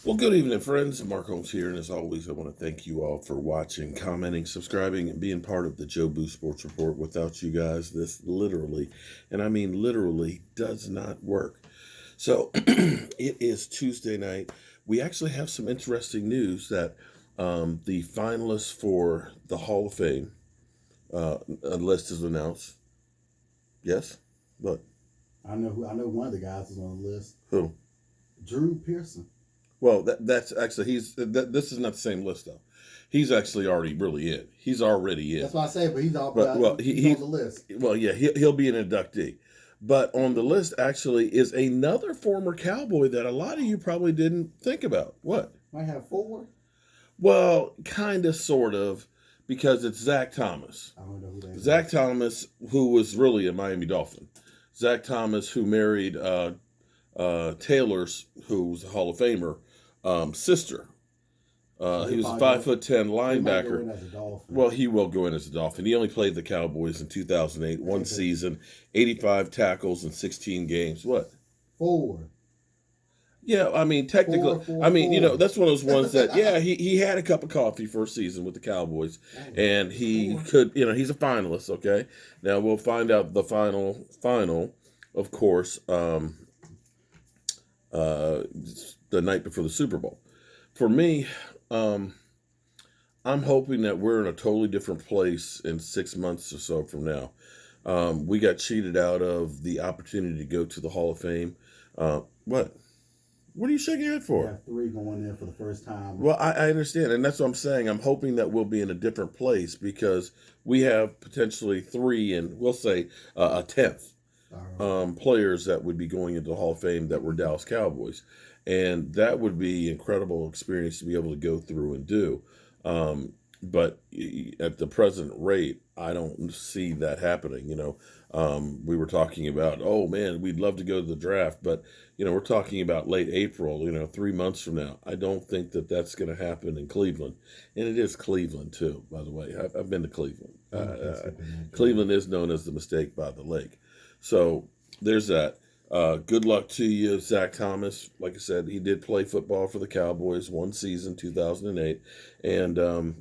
Well, good evening, friends. Mark Holmes here, and as always, I want to thank you all for watching, commenting, subscribing, and being part of the Joe Boo Sports Report. Without you guys, this literally, and I mean literally, does not work. So, it is Tuesday night. We actually have some interesting news that the finalists for the Hall of Fame a list is announced. Yes? What? I know one of the guys is on the list. Who? Drew Pearson. Well, that's actually this is not the same list though. He's actually already really in. He's already in. That's what I say, but he's he's on the list. Well, yeah, he'll be an inductee. But on the list actually is another former Cowboy that a lot of you probably didn't think about. What? Might have 4. Well, kind of, sort of, because it's Zach Thomas. I don't know who that is. Zach Thomas, who was really a Miami Dolphin. Zach Thomas, who married Taylor's, who was a Hall of Famer, sister. He was a 5'10" linebacker. He might go in as a Dolphin. Well, he will go in as a Dolphin. He only played the Cowboys in 2008, one season, 85 tackles in 16 games. What? 4. Yeah, I mean, technically, that's one of those ones that, yeah, he had a cup of coffee for a season with the Cowboys, and he could, he's a finalist, okay? Now, we'll find out the final, of course, the night before the Super Bowl. For me, I'm hoping that we're in a totally different place in 6 months or so from now. We got cheated out of the opportunity to go to the Hall of Fame. What? What are you shaking your head for? We have 3 going in for the first time. Well, I understand, and that's what I'm saying. I'm hoping that we'll be in a different place because we have potentially 3 and we'll say a 10th players that would be going into the Hall of Fame that were Dallas Cowboys. And that would be an incredible experience to be able to go through and do. But at the present rate, I don't see that happening. We were talking about, oh man, we'd love to go to the draft, but we're talking about late April, 3 months from now. I don't think that that's going to happen in Cleveland, and it is Cleveland too, by the way. I've been to Cleveland. Cleveland is known as the mistake by the lake, so there's that. Good luck to you, Zach Thomas. Like I said, he did play football for the Cowboys one season, 2008, and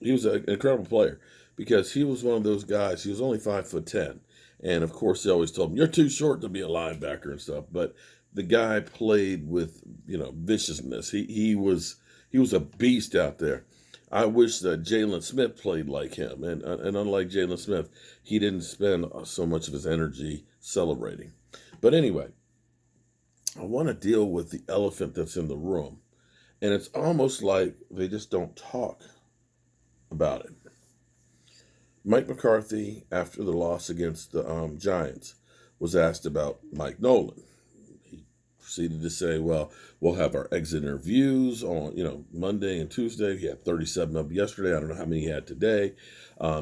he was an incredible player because he was one of those guys. He was only 5'10", and of course they always told him, "You're too short to be a linebacker" and stuff. But the guy played with viciousness. He was a beast out there. I wish that Jalen Smith played like him, and unlike Jalen Smith, he didn't spend so much of his energy celebrating. But anyway, I want to deal with the elephant that's in the room, and it's almost like they just don't talk about it. Mike McCarthy, after the loss against the Giants, was asked about Mike Nolan. He proceeded to say, well, we'll have our exit interviews on, Monday and Tuesday. He had 37 up yesterday. I don't know how many he had today.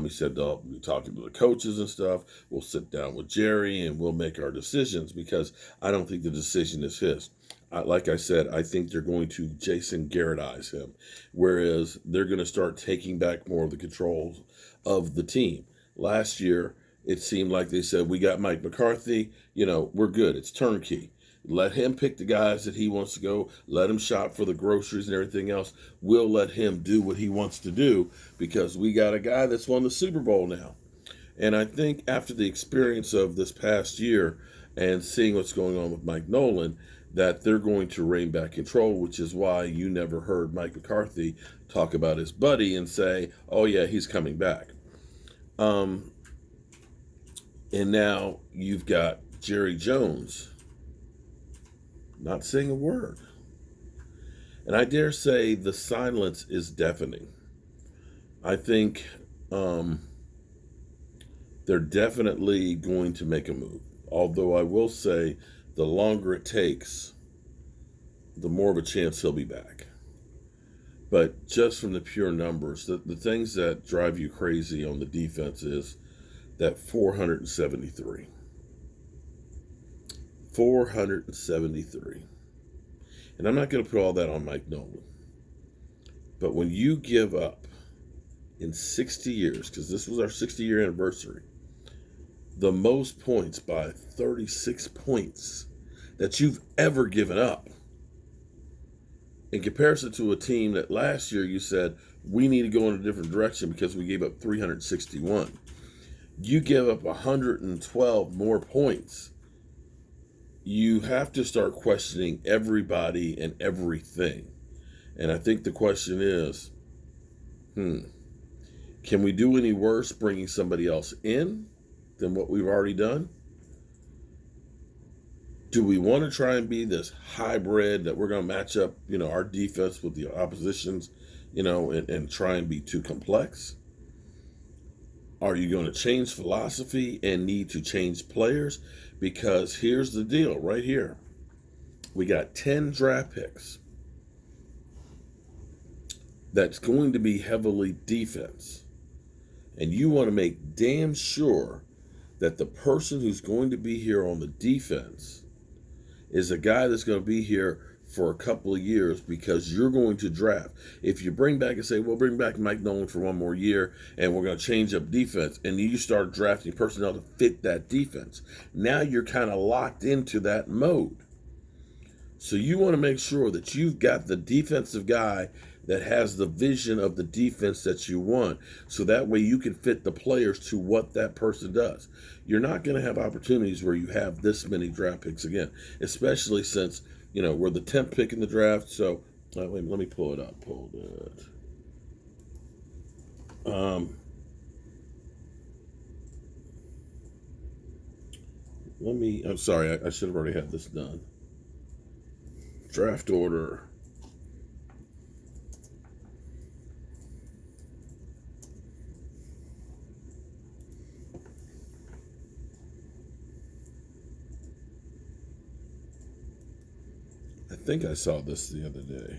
He said, we'll be talking to the coaches and stuff. We'll sit down with Jerry and we'll make our decisions because I don't think the decision is his. Like I said, I think they're going to Jason Garrettize him, whereas they're going to start taking back more of the controls of the team. Last year, it seemed like they said, we got Mike McCarthy, we're good. It's turnkey. Let him pick the guys that he wants to go. Let him shop for the groceries and everything else. We'll let him do what he wants to do because we got a guy that's won the Super Bowl now. And I think after the experience of this past year and seeing what's going on with Mike Nolan, that they're going to rein back control, which is why you never heard Mike McCarthy talk about his buddy and say, oh yeah, he's coming back. And now you've got Jerry Jones not saying a word. And I dare say the silence is deafening. I think they're definitely going to make a move. Although I will say the longer it takes, the more of a chance he'll be back. But just from the pure numbers, the things that drive you crazy on the defense is that 473. 473. And I'm not going to put all that on Mike Nolan. But when you give up in 60 years, because this was our 60-year anniversary, the most points by 36 points that you've ever given up, in comparison to a team that last year you said, we need to go in a different direction because we gave up 361. You give up 112 more points. You have to start questioning everybody and everything. And I think the question is, can we do any worse bringing somebody else in than what we've already done? Do we want to try and be this hybrid that we're going to match up, our defense with the opposition's, and try and be too complex? Are you going to change philosophy and need to change players? Because here's the deal right here. We got 10 draft picks. That's going to be heavily defense. And you want to make damn sure that the person who's going to be here on the defense is a guy that's going to be here for a couple of years, because you're going to draft. If you bring back and say, we'll bring back Mike Nolan for one more year and we're going to change up defense, and you start drafting personnel to fit that defense, now you're kind of locked into that mode. So you want to make sure that you've got the defensive guy that has the vision of the defense that you want, so that way you can fit the players to what that person does. You're not going to have opportunities where you have this many draft picks again, especially since, we're the 10th pick in the draft. So let me pull it up. Hold it. I'm sorry, I should have already had this done. Draft order. I think I saw this the other day.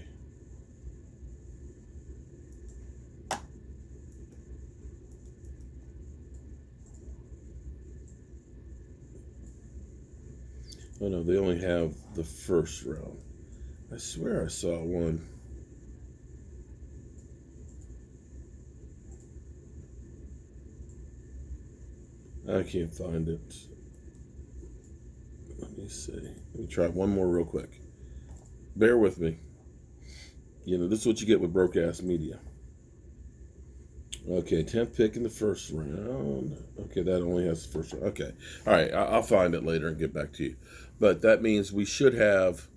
Oh no, they only have the first round. I swear I saw one. I can't find it. Let me see. Let me try one more real quick. Bear with me. This is what you get with broke-ass media. Okay, 10th pick in the first round. Okay, that only has the first round. Okay. All right, I'll find it later and get back to you. But that means we should have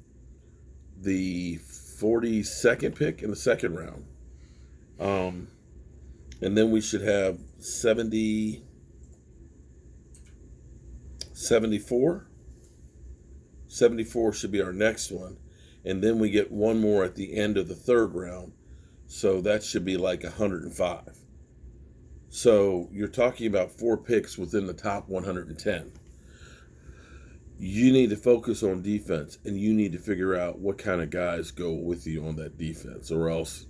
the 42nd pick in the second round. And then we should have 74. 74 should be our next one. And then we get one more at the end of the third round. So that should be like 105. So you're talking about 4 picks within the top 110. You need to focus on defense, and you need to figure out what kind of guys go with you on that defense, or else,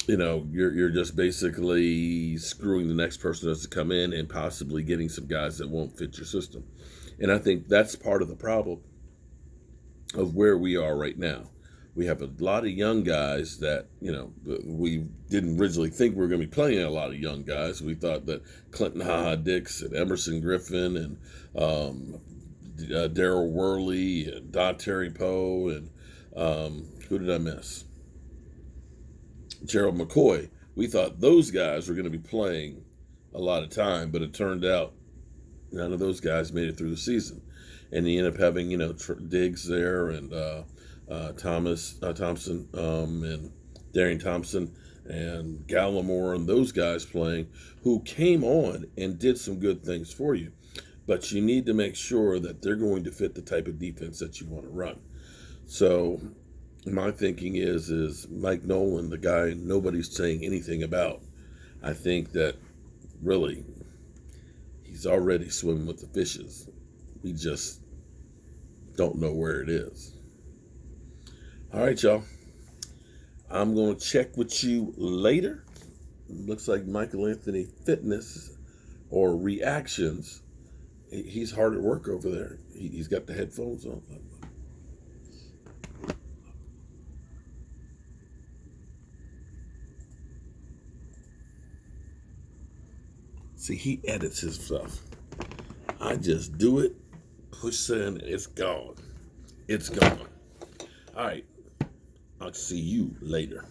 you're just basically screwing the next person that's to come in and possibly getting some guys that won't fit your system. And I think that's part of the problem of where we are right now. We have a lot of young guys that, we didn't originally think we were going to be playing a lot of young guys. We thought that Clinton Ha-Ha-Dix and Emerson Griffin and Daryl Worley and Dontari Poe and who did I miss? Gerald McCoy. We thought those guys were going to be playing a lot of time, but it turned out none of those guys made it through the season. And he ended up having, Diggs there and Thompson and Darian Thompson and Gallimore and those guys playing, who came on and did some good things for you. But you need to make sure that they're going to fit the type of defense that you want to run. So my thinking is Mike Nolan, the guy nobody's saying anything about. I think that really he's already swimming with the fishes. We just don't know where it is. All right, y'all. I'm going to check with you later. Looks like Michael Anthony Fitness or Reactions. He's hard at work over there. He's got the headphones on. See, he edits his stuff. I just do it, push send, it's gone. It's gone. All right. I'll see you later.